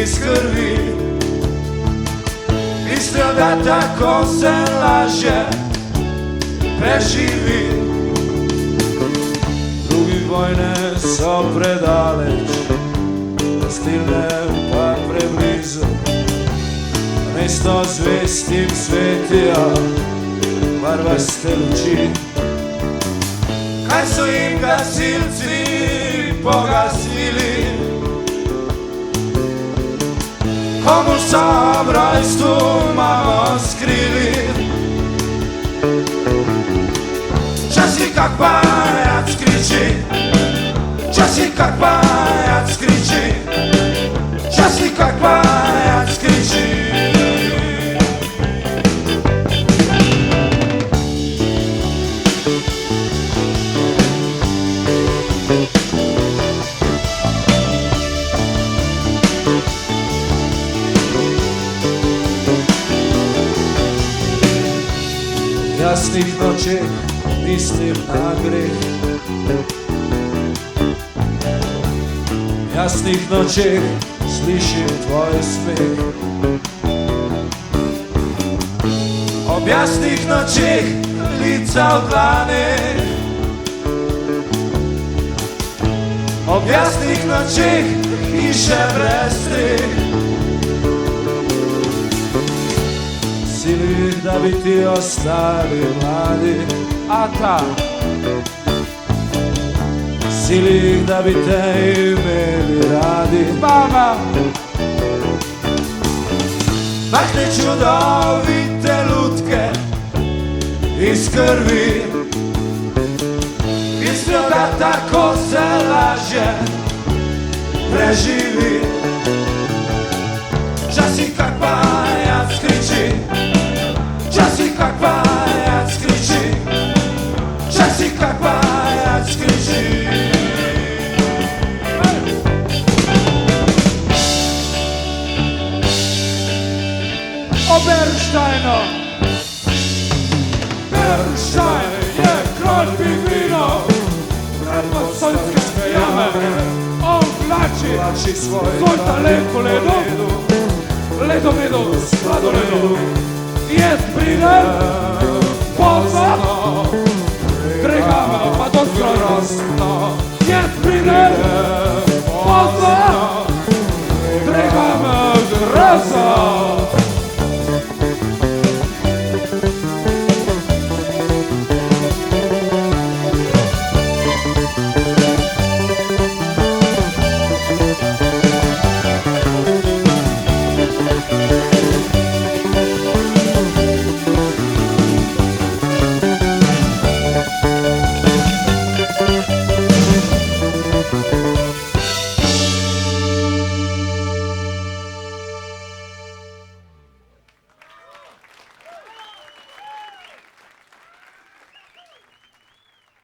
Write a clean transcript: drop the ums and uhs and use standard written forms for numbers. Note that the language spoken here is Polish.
iz krvi. Mislio da tako se laže, preživi. Drugi vojne so predaleč, stilne pa preblizu. Mesto zvestim svetijo barvaste luči. Kaj so jim gasilci pogasili? Komu so ob rojstvu mamo skrili? Časi kak pajac kriči, časi kak pajac kriči, časi kak pajac kriči. Jasnih noći mislim na greh, jasnih noći slišim tvoj smeh. Ob jasnih noći lica v dlani, ob jasnih noći hiše brez streh. Sili da bi ti ostali mladi, a ta sili da bi te imeli radi. Mama, makne čudovite lutke iz krvi. Mislio da tako se laže, preživi. Časi kak pajac kriči, časi kak pajac kriči, časi kak pajac kriči. O Bernsteinu! Bernstein je kralj pingvino, preko sonske jame. On vlači svoj talent po ledu, ledomedu, sladoledu. Jaz pridem pozno, tregava pa do skrorostno. Jaz pridem pozno,